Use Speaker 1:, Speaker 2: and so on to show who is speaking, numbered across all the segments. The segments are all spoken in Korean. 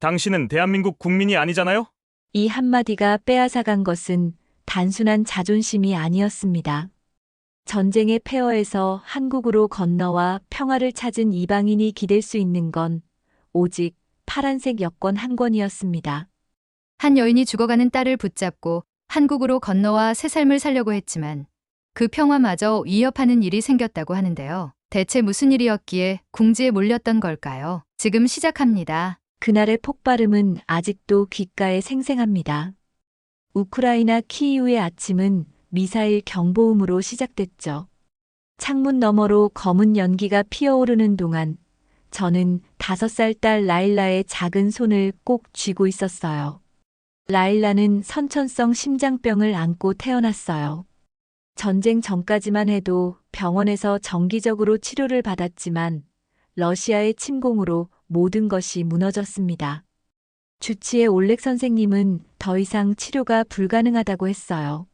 Speaker 1: 당신은 대한민국 국민이 아니잖아요?
Speaker 2: 이 한마디가 빼앗아간 것은 단순한 자존심이 아니었습니다. 전쟁의 폐허에서 한국으로 건너와 평화를 찾은 이방인이 기댈 수 있는 건 오직 파란색 여권 한 권이었습니다.
Speaker 3: 한 여인이 죽어가는 딸을 붙잡고 한국으로 건너와 새 삶을 살려고 했지만 그 평화마저 위협하는 일이 생겼다고 하는데요. 대체 무슨 일이었기에 궁지에 몰렸던 걸까요? 지금 시작합니다.
Speaker 2: 그날의 폭발음은 아직도 귓가에 생생합니다. 우크라이나 키이우의 아침은 미사일 경보음으로 시작됐죠. 창문 너머로 검은 연기가 피어오르는 동안 저는 5살 딸 라일라의 작은 손을 꼭 쥐고 있었어요. 라일라는 선천성 심장병을 안고 태어났어요. 전쟁 전까지만 해도 병원에서 정기적으로 치료를 받았지만 러시아의 침공으로 모든 것이 무너졌습니다. 주치의 올렉 선생님은 더 이상 치료가 불가능하다고 했어요.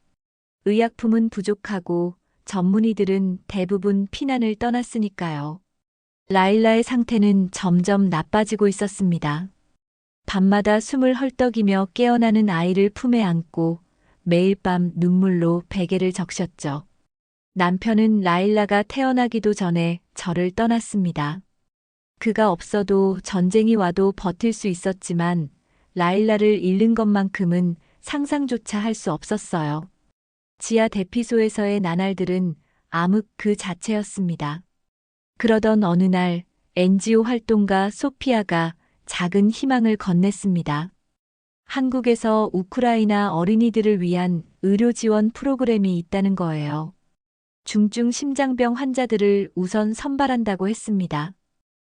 Speaker 2: 의약품은 부족하고 전문의들은 대부분 피난을 떠났으니까요. 라일라의 상태는 점점 나빠지고 있었습니다. 밤마다 숨을 헐떡이며 깨어나는 아이를 품에 안고 매일 밤 눈물로 베개를 적셨죠. 남편은 라일라가 태어나기도 전에 저를 떠났습니다. 그가 없어도 전쟁이 와도 버틸 수 있었지만 라일라를 잃는 것만큼은 상상조차 할 수 없었어요. 지하 대피소에서의 나날들은 암흑 그 자체였습니다. 그러던 어느 날 NGO 활동가 소피아가 작은 희망을 건넸습니다. 한국에서 우크라이나 어린이들을 위한 의료 지원 프로그램이 있다는 거예요. 중증 심장병 환자들을 우선 선발한다고 했습니다.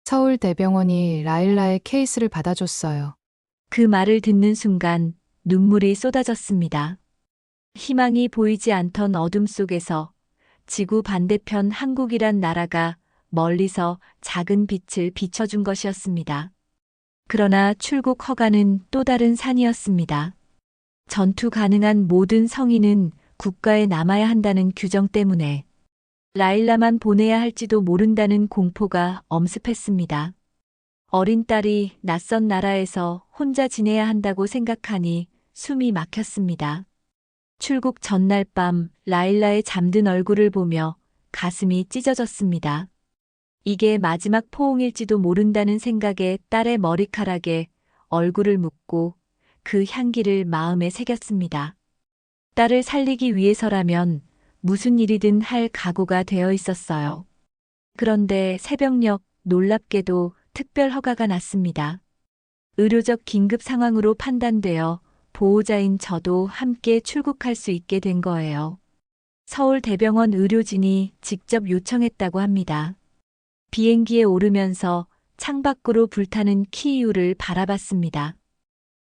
Speaker 4: 서울대병원이 라일라의 케이스를 받아줬어요.
Speaker 2: 그 말을 듣는 순간 눈물이 쏟아졌습니다. 희망이 보이지 않던 어둠 속에서 지구 반대편 한국이란 나라가 멀리서 작은 빛을 비춰준 것이었습니다. 그러나 출국 허가는 또 다른 산이었습니다. 전투 가능한 모든 성인은 국가에 남아야 한다는 규정 때문에 라일라만 보내야 할지도 모른다는 공포가 엄습했습니다. 어린 딸이 낯선 나라에서 혼자 지내야 한다고 생각하니 숨이 막혔습니다. 출국 전날 밤 라일라의 잠든 얼굴을 보며 가슴이 찢어졌습니다. 이게 마지막 포옹일지도 모른다는 생각에 딸의 머리카락에 얼굴을 묻고 그 향기를 마음에 새겼습니다. 딸을 살리기 위해서라면 무슨 일이든 할 각오가 되어 있었어요. 그런데 새벽녘 놀랍게도 특별 허가가 났습니다. 의료적 긴급 상황으로 판단되어 보호자인 저도 함께 출국할 수 있게 된 거예요. 서울대병원 의료진이 직접 요청했다고 합니다. 비행기에 오르면서 창밖으로 불타는 키이우를 바라봤습니다.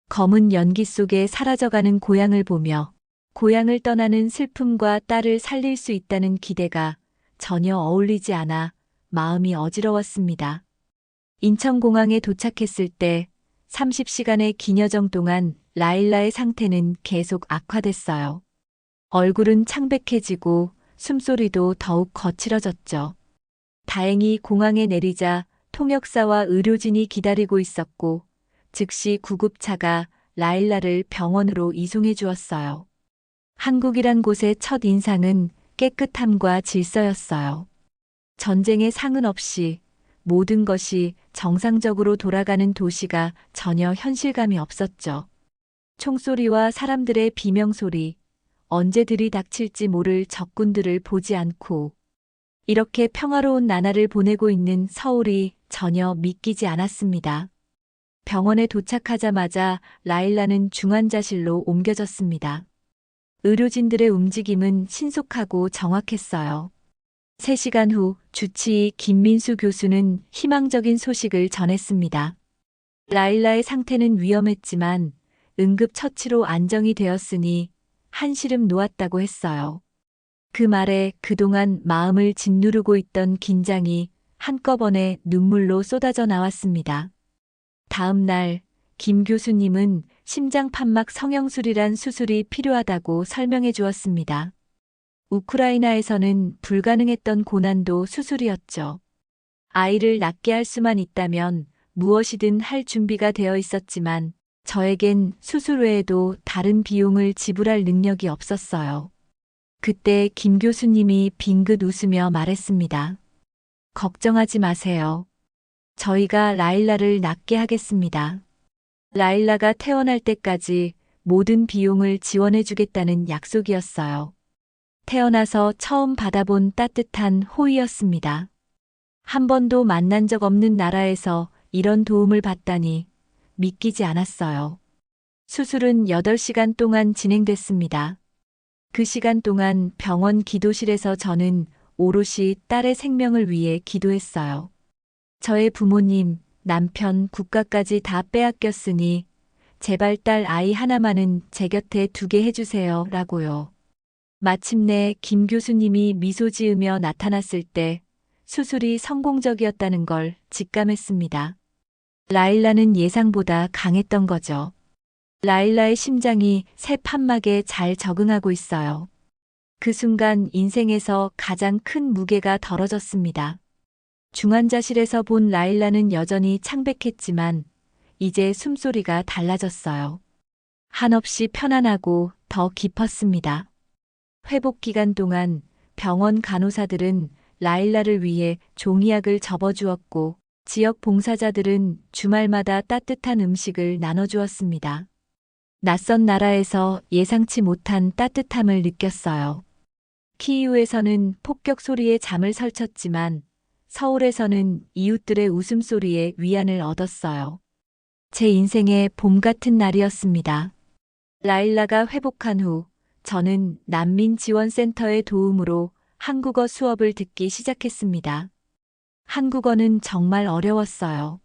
Speaker 2: 검은 연기 속에 사라져가는 고향을 보며 고향을 떠나는 슬픔과 딸을 살릴 수 있다는 기대가 전혀 어울리지 않아 마음이 어지러웠습니다. 인천공항에 도착했을 때 30시간의 긴 여정 동안 라일라의 상태는 계속 악화됐어요. 얼굴은 창백해지고 숨소리도 더욱 거칠어졌죠. 다행히 공항에 내리자 통역사와 의료진이 기다리고 있었고 즉시 구급차가 라일라를 병원으로 이송해 주었어요. 한국이란 곳의 첫 인상은 깨끗함과 질서였어요. 전쟁의 상흔 없이 모든 것이 정상적으로 돌아가는 도시가 전혀 현실감이 없었죠. 총소리와 사람들의 비명소리, 언제 들이닥칠지 모를 적군들을 보지 않고 이렇게 평화로운 나날을 보내고 있는 서울이 전혀 믿기지 않았습니다. 병원에 도착하자마자 라일라는 중환자실로 옮겨졌습니다. 의료진들의 움직임은 신속하고 정확했어요. 3시간 후 주치의 김민수 교수는 희망적인 소식을 전했습니다. 라일라의 상태는 위험했지만 응급처치로 안정이 되었으니 한시름 놓았다고 했어요. 그 말에 그동안 마음을 짓누르고 있던 긴장이 한꺼번에 눈물로 쏟아져 나왔습니다. 다음 날 김 교수님은 심장판막 성형술이란 수술이 필요하다고 설명해 주었습니다. 우크라이나에서는 불가능했던 고난도 수술이었죠. 아이를 낳게 할 수만 있다면 무엇이든 할 준비가 되어 있었지만 저에겐 수술 외에도 다른 비용을 지불할 능력이 없었어요. 그때 김 교수님이 빙긋 웃으며 말했습니다. 걱정하지 마세요. 저희가 라일라를 낫게 하겠습니다. 라일라가 태어날 때까지 모든 비용을 지원해 주겠다는 약속이었어요. 태어나서 처음 받아본 따뜻한 호의였습니다. 한 번도 만난 적 없는 나라에서 이런 도움을 받다니 믿기지 않았어요. 수술은 8시간 동안 진행됐습니다. 그 시간 동안 병원 기도실에서 저는 오롯이 딸의 생명을 위해 기도했어요. 저의 부모님, 남편, 국가까지 다 빼앗겼으니 제발 딸 아이 하나만은 제 곁에 두게 해주세요 라고요. 마침내 김 교수님이 미소 지으며 나타났을 때 수술이 성공적이었다는 걸 직감했습니다. 라일라는 예상보다 강했던 거죠. 라일라의 심장이 새 판막에 잘 적응하고 있어요. 그 순간 인생에서 가장 큰 무게가 덜어졌습니다. 중환자실에서 본 라일라는 여전히 창백했지만 이제 숨소리가 달라졌어요. 한없이 편안하고 더 깊었습니다. 회복 기간 동안 병원 간호사들은 라일라를 위해 종이약을 접어주었고 지역 봉사자들은 주말마다 따뜻한 음식을 나눠주었습니다. 낯선 나라에서 예상치 못한 따뜻함을 느꼈어요. 키이우에서는 폭격 소리에 잠을 설쳤지만 서울에서는 이웃들의 웃음소리에 위안을 얻었어요. 제 인생의 봄 같은 날이었습니다. 라일라가 회복한 후 저는 난민지원센터의 도움으로 한국어 수업을 듣기 시작했습니다. 한국어는 정말 어려웠어요.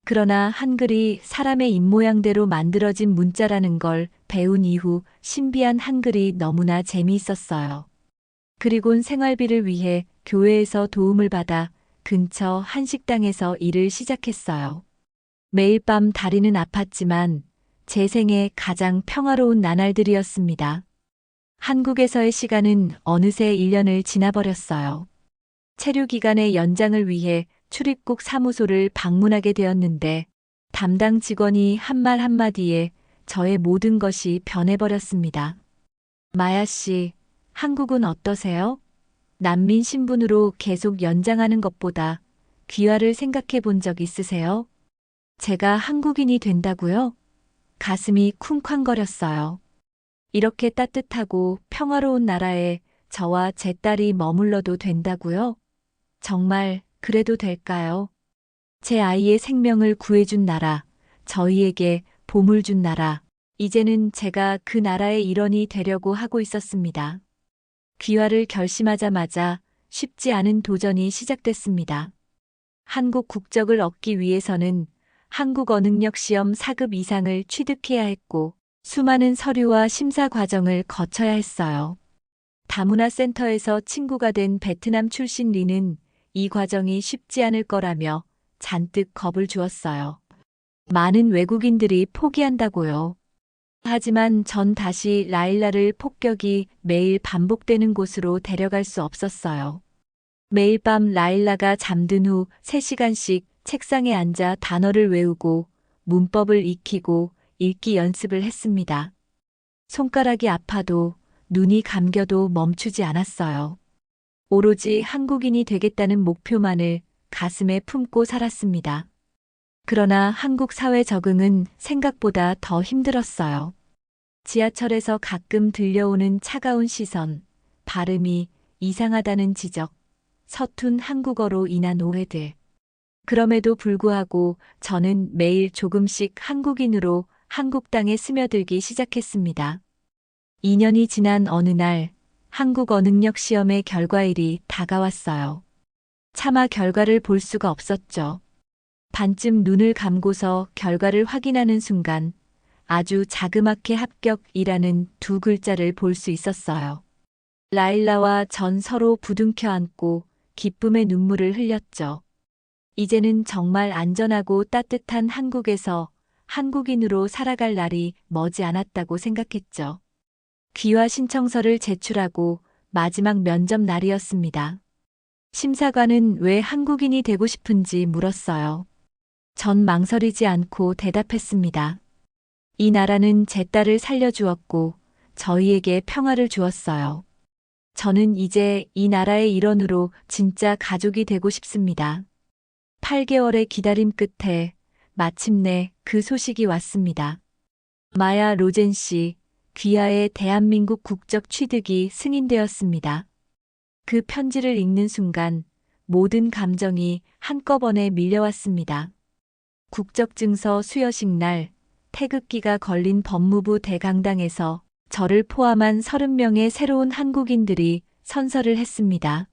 Speaker 2: 그러나 한글이 사람의 입모양대로 만들어진 문자라는 걸 배운 이후 신비한 한글이 너무나 재미있었어요. 그리곤 생활비를 위해 교회에서 도움을 받아 근처 한식당에서 일을 시작했어요. 매일 밤 다리는 아팠지만 제 생애 가장 평화로운 나날들이었습니다. 한국에서의 시간은 어느새 1년을 지나버렸어요. 체류 기간의 연장을 위해 출입국 사무소를 방문하게 되었는데 담당 직원이 한 말 한마디에 저의 모든 것이 변해버렸습니다. 마야 씨, 한국은 어떠세요? 난민 신분으로 계속 연장하는 것보다 귀화를 생각해 본 적 있으세요? 제가 한국인이 된다고요? 가슴이 쿵쾅거렸어요. 이렇게 따뜻하고 평화로운 나라에 저와 제 딸이 머물러도 된다고요? 정말 그래도 될까요? 제 아이의 생명을 구해준 나라, 저희에게 봄을 준 나라, 이제는 제가 그 나라의 일원이 되려고 하고 있었습니다. 귀화를 결심하자마자 쉽지 않은 도전이 시작됐습니다. 한국 국적을 얻기 위해서는 한국어 능력 시험 4급 이상을 취득해야 했고 수많은 서류와 심사 과정을 거쳐야 했어요. 다문화 센터에서 친구가 된 베트남 출신 리는 이 과정이 쉽지 않을 거라며 잔뜩 겁을 주었어요. 많은 외국인들이 포기한다고요. 하지만 전 다시 라일라를 폭격이 매일 반복되는 곳으로 데려갈 수 없었어요. 매일 밤 라일라가 잠든 후 3시간씩 책상에 앉아 단어를 외우고 문법을 익히고 읽기 연습을 했습니다. 손가락이 아파도 눈이 감겨도 멈추지 않았어요. 오로지 한국인이 되겠다는 목표만을 가슴에 품고 살았습니다. 그러나 한국 사회 적응은 생각보다 더 힘들었어요. 지하철에서 가끔 들려오는 차가운 시선, 발음이 이상하다는 지적, 서툰 한국어로 인한 오해들. 그럼에도 불구하고 저는 매일 조금씩 한국인으로 한국 땅에 스며들기 시작했습니다. 2년이 지난 어느 날 한국어 능력 시험의 결과일이 다가왔어요. 차마 결과를 볼 수가 없었죠. 반쯤 눈을 감고서 결과를 확인하는 순간 아주 자그맣게 합격이라는 2글자를 볼 수 있었어요. 라일라와 전 서로 부둥켜 안고 기쁨의 눈물을 흘렸죠. 이제는 정말 안전하고 따뜻한 한국에서 한국인으로 살아갈 날이 머지 않았다고 생각했죠. 귀화 신청서를 제출하고 마지막 면접 날이었습니다. 심사관은 왜 한국인이 되고 싶은지 물었어요. 전 망설이지 않고 대답했습니다. 이 나라는 제 딸을 살려주었고 저희에게 평화를 주었어요. 저는 이제 이 나라의 일원으로 진짜 가족이 되고 싶습니다. 8개월의 기다림 끝에 마침내 그 소식이 왔습니다. 마야 로젠 씨, 귀하의 대한민국 국적 취득이 승인되었습니다. 그 편지를 읽는 순간 모든 감정이 한꺼번에 밀려왔습니다. 국적증서 수여식 날 태극기가 걸린 법무부 대강당에서 저를 포함한 30명의 새로운 한국인들이 선서를 했습니다.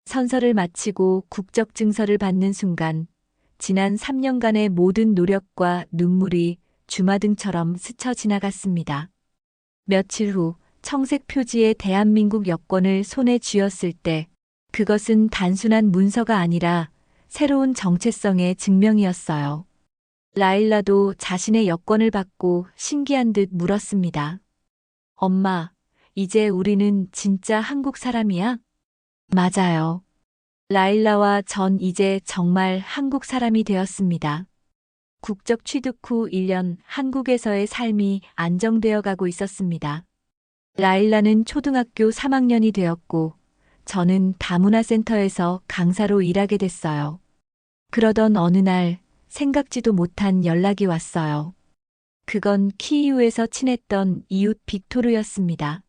Speaker 2: 선서를 마치고 국적증서를 받는 순간 지난 3년간의 모든 노력과 눈물이 주마등처럼 스쳐 지나갔습니다. 며칠 후 청색 표지의 대한민국 여권을 손에 쥐었을 때 그것은 단순한 문서가 아니라 새로운 정체성의 증명이었어요. 라일라도 자신의 여권을 받고 신기한 듯 물었습니다. 엄마, 이제 우리는 진짜 한국 사람이야? 맞아요. 라일라와 전 이제 정말 한국 사람이 되었습니다. 국적 취득 후 1년 한국에서의 삶이 안정되어 가고 있었습니다. 라일라는 초등학교 3학년이 되었고 저는 다문화센터에서 강사로 일하게 됐어요. 그러던 어느 날 생각지도 못한 연락이 왔어요. 그건 키이우에서 친했던 이웃 빅토르였습니다.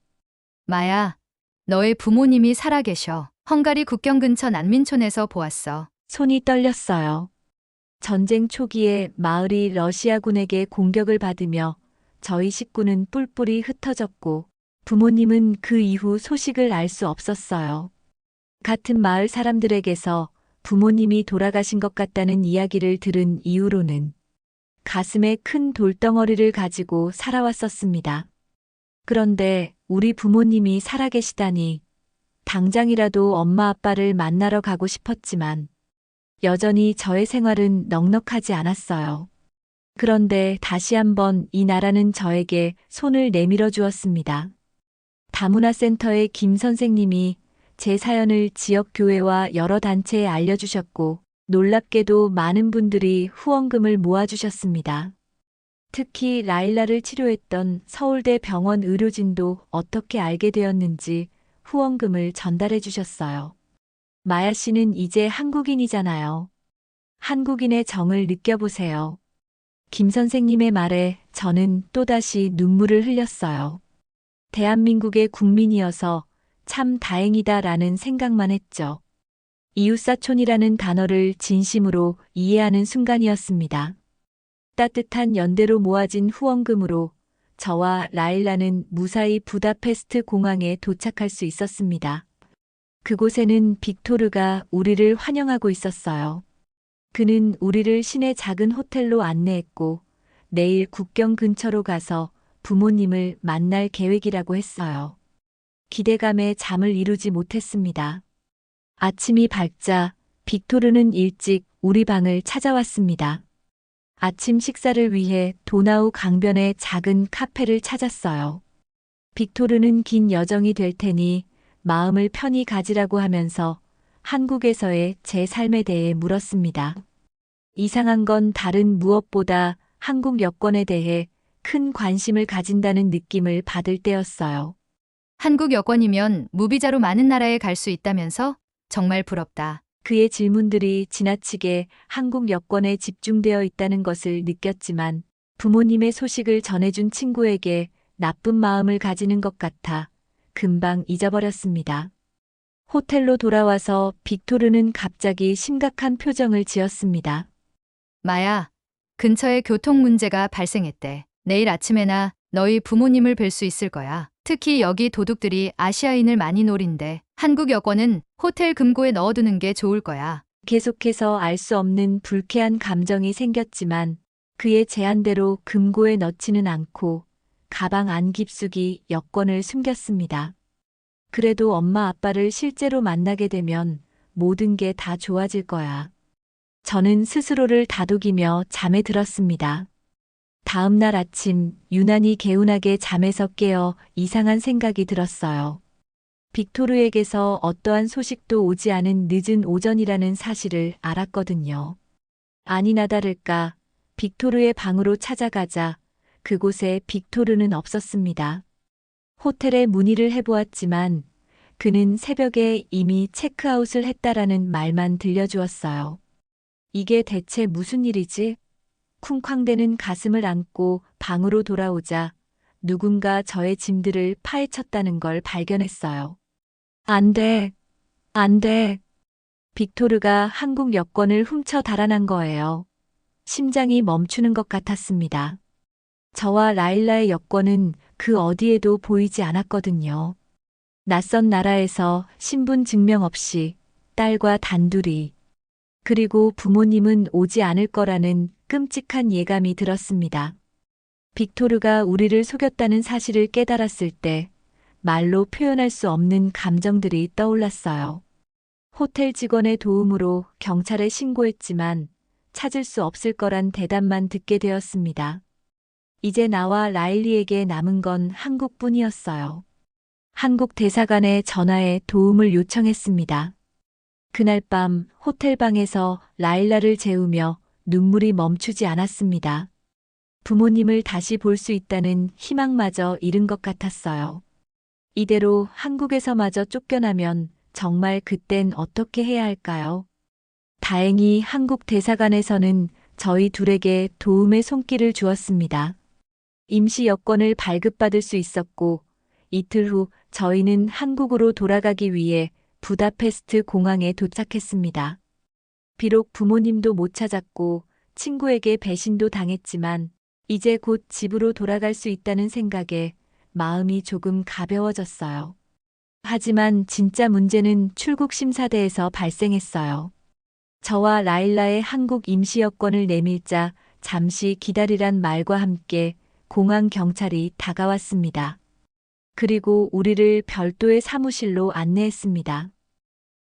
Speaker 3: 마야, 너의 부모님이 살아계셔. 헝가리 국경 근처 난민촌에서 보았어.
Speaker 2: 손이 떨렸어요. 전쟁 초기에 마을이 러시아군에게 공격을 받으며 저희 식구는 뿔뿔이 흩어졌고 부모님은 그 이후 소식을 알 수 없었어요. 같은 마을 사람들에게서 부모님이 돌아가신 것 같다는 이야기를 들은 이후로는 가슴에 큰 돌덩어리를 가지고 살아왔었습니다. 그런데 우리 부모님이 살아계시다니 당장이라도 엄마 아빠를 만나러 가고 싶었지만 여전히 저의 생활은 넉넉하지 않았어요. 그런데 다시 한번 이 나라는 저에게 손을 내밀어 주었습니다. 다문화센터의 김 선생님이 제 사연을 지역교회와 여러 단체에 알려주셨고 놀랍게도 많은 분들이 후원금을 모아주셨습니다. 특히 라일라를 치료했던 서울대 병원 의료진도 어떻게 알게 되었는지 후원금을 전달해 주셨어요. 마야 씨는 이제 한국인이잖아요. 한국인의 정을 느껴보세요. 김 선생님의 말에 저는 또다시 눈물을 흘렸어요. 대한민국의 국민이어서 참 다행이다라는 생각만 했죠. 이웃사촌이라는 단어를 진심으로 이해하는 순간이었습니다. 따뜻한 연대로 모아진 후원금으로 저와 라일라는 무사히 부다페스트 공항에 도착할 수 있었습니다. 그곳에는 빅토르가 우리를 환영하고 있었어요. 그는 우리를 시내 작은 호텔로 안내했고 내일 국경 근처로 가서 부모님을 만날 계획이라고 했어요. 기대감에 잠을 이루지 못했습니다. 아침이 밝자 빅토르는 일찍 우리 방을 찾아왔습니다. 아침 식사를 위해 도나우 강변의 작은 카페를 찾았어요. 빅토르는 긴 여정이 될 테니 마음을 편히 가지라고 하면서 한국에서의 제 삶에 대해 물었습니다. 이상한 건 다른 무엇보다 한국 여권에 대해 큰 관심을 가진다는 느낌을 받을 때였어요.
Speaker 3: 한국 여권이면 무비자로 많은 나라에 갈 수 있다면서? 정말 부럽다.
Speaker 2: 그의 질문들이 지나치게 한국 여권에 집중되어 있다는 것을 느꼈지만 부모님의 소식을 전해준 친구에게 나쁜 마음을 가지는 것 같아 금방 잊어버렸습니다. 호텔로 돌아와서 빅토르는 갑자기 심각한 표정을 지었습니다.
Speaker 3: 마야, 근처에 교통 문제가 발생했대. 내일 아침에나 너희 부모님을 뵐 수 있을 거야. 특히 여기 도둑들이 아시아인을 많이 노린대. 한국 여권은 호텔 금고에 넣어두는 게 좋을 거야.
Speaker 2: 계속해서 알 수 없는 불쾌한 감정이 생겼지만 그의 제안대로 금고에 넣지는 않고 가방 안 깊숙이 여권을 숨겼습니다. 그래도 엄마 아빠를 실제로 만나게 되면 모든 게 다 좋아질 거야. 저는 스스로를 다독이며 잠에 들었습니다. 다음 날 아침 유난히 개운하게 잠에서 깨어 이상한 생각이 들었어요. 빅토르에게서 어떠한 소식도 오지 않은 늦은 오전이라는 사실을 알았거든요. 아니나 다를까 빅토르의 방으로 찾아가자 그곳에 빅토르는 없었습니다. 호텔에 문의를 해보았지만 그는 새벽에 이미 체크아웃을 했다라는 말만 들려주었어요. 이게 대체 무슨 일이지? 쿵쾅대는 가슴을 안고 방으로 돌아오자 누군가 저의 짐들을 파헤쳤다는 걸 발견했어요. 안 돼, 안 돼. 빅토르가 한국 여권을 훔쳐 달아난 거예요. 심장이 멈추는 것 같았습니다. 저와 라일라의 여권은 그 어디에도 보이지 않았거든요. 낯선 나라에서 신분 증명 없이 딸과 단둘이, 그리고 부모님은 오지 않을 거라는 끔찍한 예감이 들었습니다. 빅토르가 우리를 속였다는 사실을 깨달았을 때 말로 표현할 수 없는 감정들이 떠올랐어요. 호텔 직원의 도움으로 경찰에 신고했지만 찾을 수 없을 거란 대답만 듣게 되었습니다. 이제 나와 라일리에게 남은 건 한국뿐이었어요. 한국 대사관에 전화해 도움을 요청했습니다. 그날 밤 호텔방에서 라일라를 재우며 눈물이 멈추지 않았습니다. 부모님을 다시 볼 수 있다는 희망마저 잃은 것 같았어요. 이대로 한국에서마저 쫓겨나면 정말 그땐 어떻게 해야 할까요? 다행히 한국 대사관에서는 저희 둘에게 도움의 손길을 주었습니다. 임시 여권을 발급받을 수 있었고 이틀 후 저희는 한국으로 돌아가기 위해 부다페스트 공항에 도착했습니다. 비록 부모님도 못 찾았고 친구에게 배신도 당했지만 이제 곧 집으로 돌아갈 수 있다는 생각에 마음이 조금 가벼워졌어요. 하지만 진짜 문제는 출국 심사대에서 발생했어요. 저와 라일라의 한국 임시 여권을 내밀자 잠시 기다리란 말과 함께 공항 경찰이 다가왔습니다. 그리고 우리를 별도의 사무실로 안내했습니다.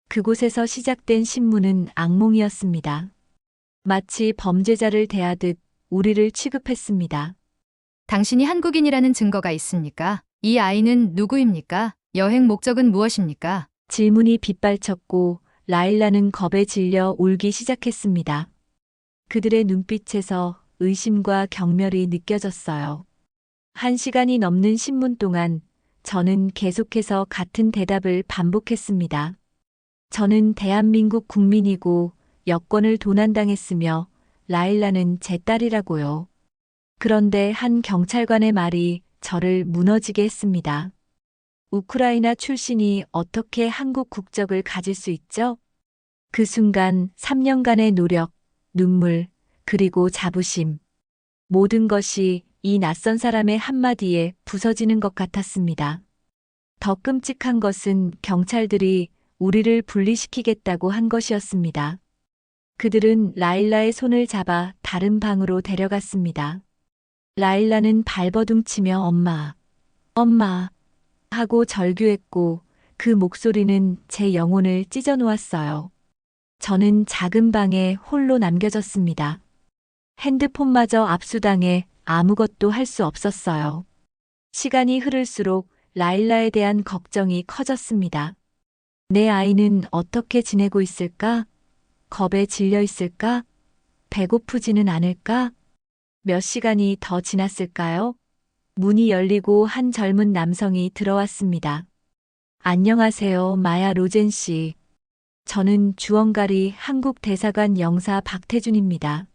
Speaker 2: 그곳에서 시작된 신문은 악몽이었습니다. 마치 범죄자를 대하듯 우리를 취급했습니다.
Speaker 3: 당신이 한국인이라는 증거가 있습니까? 이 아이는 누구입니까? 여행 목적은 무엇입니까?
Speaker 2: 질문이 빗발쳤고 라일라는 겁에 질려 울기 시작했습니다. 그들의 눈빛에서 의심과 경멸이 느껴졌어요. 1시간이 넘는 신문 동안 저는 계속해서 같은 대답을 반복했습니다. 저는 대한민국 국민이고 여권을 도난당했으며 라일라는 제 딸이라고요. 그런데 한 경찰관의 말이 저를 무너지게 했습니다. 우크라이나 출신이 어떻게 한국 국적을 가질 수 있죠? 그 순간 3년간의 노력, 눈물, 그리고 자부심. 모든 것이 이 낯선 사람의 한마디에 부서지는 것 같았습니다. 더 끔찍한 것은 경찰들이 우리를 분리시키겠다고 한 것이었습니다. 그들은 라일라의 손을 잡아 다른 방으로 데려갔습니다. 라일라는 발버둥치며 엄마, 엄마 하고 절규했고 그 목소리는 제 영혼을 찢어놓았어요. 저는 작은 방에 홀로 남겨졌습니다. 핸드폰마저 압수당해 아무것도 할 수 없었어요. 시간이 흐를수록 라일라에 대한 걱정이 커졌습니다. 내 아이는 어떻게 지내고 있을까? 겁에 질려 있을까? 배고프지는 않을까? 몇 시간이 더 지났을까요? 문이 열리고 한 젊은 남성이 들어왔습니다. 안녕하세요, 마야 로젠 씨. 저는 주엉가리 한국 대사관 영사 박태준입니다.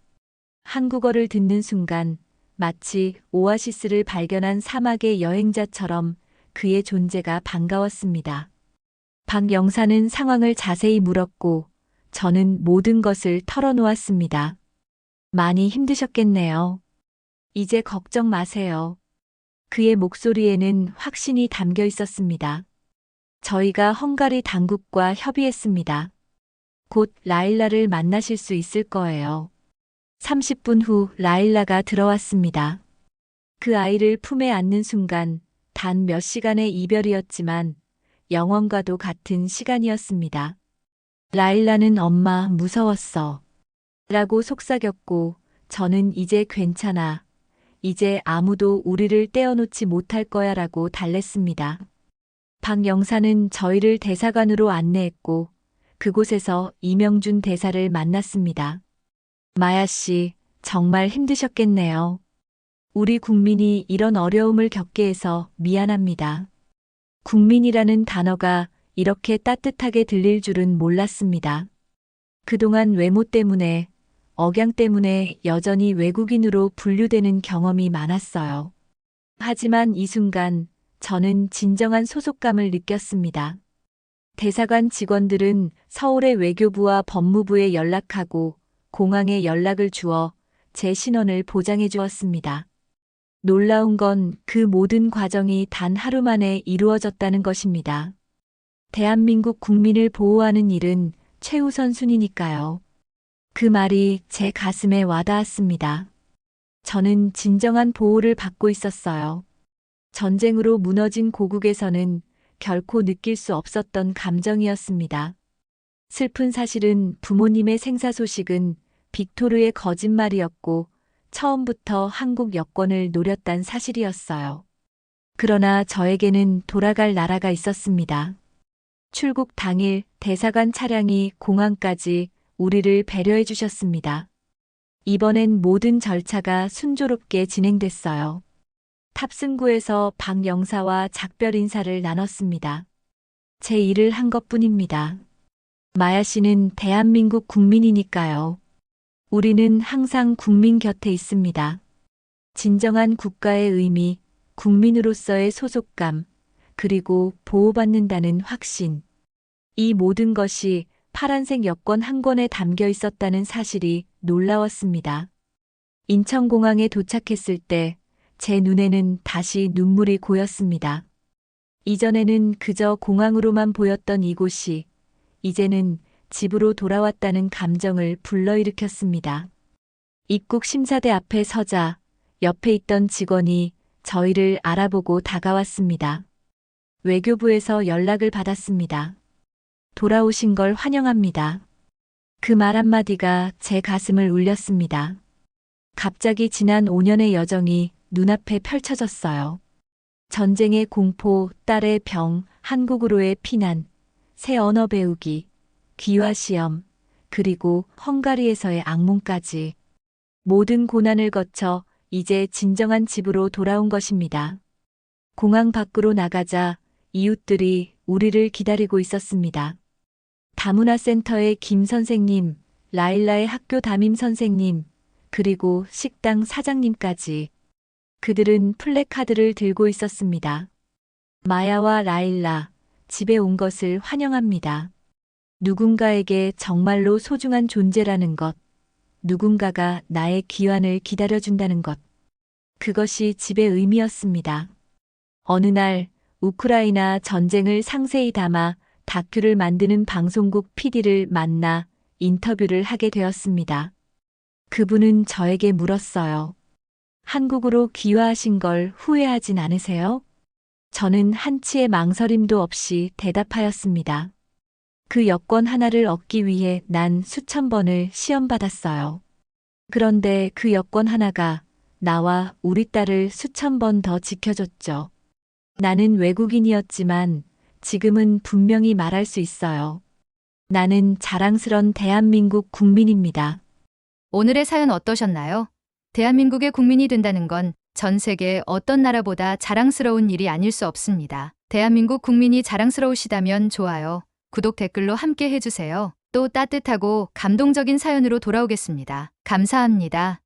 Speaker 2: 한국어를 듣는 순간 마치 오아시스를 발견한 사막의 여행자처럼 그의 존재가 반가웠습니다. 박 영사는 상황을 자세히 물었고 저는 모든 것을 털어놓았습니다. 많이 힘드셨겠네요. 이제 걱정 마세요. 그의 목소리에는 확신이 담겨 있었습니다. 저희가 헝가리 당국과 협의했습니다. 곧 라일라를 만나실 수 있을 거예요. 30분 후 라일라가 들어왔습니다. 그 아이를 품에 안는 순간 단 몇 시간의 이별이었지만 영원과도 같은 시간이었습니다. 라일라는 엄마 무서웠어. 라고 속삭였고 저는 이제 괜찮아. 이제 아무도 우리를 떼어놓지 못할 거야 라고 달랬습니다. 박 영사는 저희를 대사관으로 안내했고 그곳에서 이명준 대사를 만났습니다. 마야 씨, 정말 힘드셨겠네요. 우리 국민이 이런 어려움을 겪게 해서 미안합니다. 국민이라는 단어가 이렇게 따뜻하게 들릴 줄은 몰랐습니다. 그동안 외모 때문에, 억양 때문에 여전히 외국인으로 분류되는 경험이 많았어요. 하지만 이 순간 저는 진정한 소속감을 느꼈습니다. 대사관 직원들은 서울의 외교부와 법무부에 연락하고 공항에 연락을 주어 제 신원을 보장해 주었습니다. 놀라운 건 그 모든 과정이 단 하루 만에 이루어졌다는 것입니다. 대한민국 국민을 보호하는 일은 최우선 순위니까요. 그 말이 제 가슴에 와닿았습니다. 저는 진정한 보호를 받고 있었어요. 전쟁으로 무너진 고국에서는 결코 느낄 수 없었던 감정이었습니다. 슬픈 사실은 부모님의 생사 소식은 빅토르의 거짓말이었고 처음부터 한국 여권을 노렸단 사실이었어요. 그러나 저에게는 돌아갈 나라가 있었습니다. 출국 당일 대사관 차량이 공항까지 우리를 배려해 주셨습니다. 이번엔 모든 절차가 순조롭게 진행됐어요. 탑승구에서 박 영사와 작별 인사를 나눴습니다. 제 일을 한 것뿐입니다. 마야 씨는 대한민국 국민이니까요. 우리는 항상 국민 곁에 있습니다. 진정한 국가의 의미, 국민으로서의 소속감, 그리고 보호받는다는 확신. 이 모든 것이 파란색 여권 한 권에 담겨 있었다는 사실이 놀라웠습니다. 인천공항에 도착했을 때 제 눈에는 다시 눈물이 고였습니다. 이전에는 그저 공항으로만 보였던 이곳이 이제는 집으로 돌아왔다는 감정을 불러일으켰습니다. 입국 심사대 앞에 서자 옆에 있던 직원이 저희를 알아보고 다가왔습니다. 외교부에서 연락을 받았습니다. 돌아오신 걸 환영합니다. 그 말 한마디가 제 가슴을 울렸습니다. 갑자기 지난 5년의 여정이 눈앞에 펼쳐졌어요. 전쟁의 공포, 딸의 병, 한국으로의 피난, 새 언어 배우기, 귀화 시험, 그리고 헝가리에서의 악몽까지. 모든 고난을 거쳐 이제 진정한 집으로 돌아온 것입니다. 공항 밖으로 나가자 이웃들이 우리를 기다리고 있었습니다. 다문화센터의 김 선생님, 라일라의 학교 담임 선생님, 그리고 식당 사장님까지. 그들은 플래카드를 들고 있었습니다. 마야와 라일라, 집에 온 것을 환영합니다. 누군가에게 정말로 소중한 존재라는 것, 누군가가 나의 귀환을 기다려준다는 것. 그것이 집의 의미였습니다. 어느 날 우크라이나 전쟁을 상세히 담아 다큐를 만드는 방송국 PD를 만나 인터뷰를 하게 되었습니다. 그분은 저에게 물었어요. 한국으로 귀화하신 걸 후회하진 않으세요? 저는 한치의 망설임도 없이 대답하였습니다. 그 여권 하나를 얻기 위해 난 수천 번을 시험받았어요. 그런데 그 여권 하나가 나와 우리 딸을 수천 번 더 지켜줬죠. 나는 외국인이었지만 지금은 분명히 말할 수 있어요. 나는 자랑스런 대한민국 국민입니다.
Speaker 3: 오늘의 사연 어떠셨나요? 대한민국의 국민이 된다는 건 전 세계 어떤 나라보다 자랑스러운 일이 아닐 수 없습니다. 대한민국 국민이 자랑스러우시다면 좋아요, 구독 댓글로 함께 해주세요. 또 따뜻하고 감동적인 사연으로 돌아오겠습니다. 감사합니다.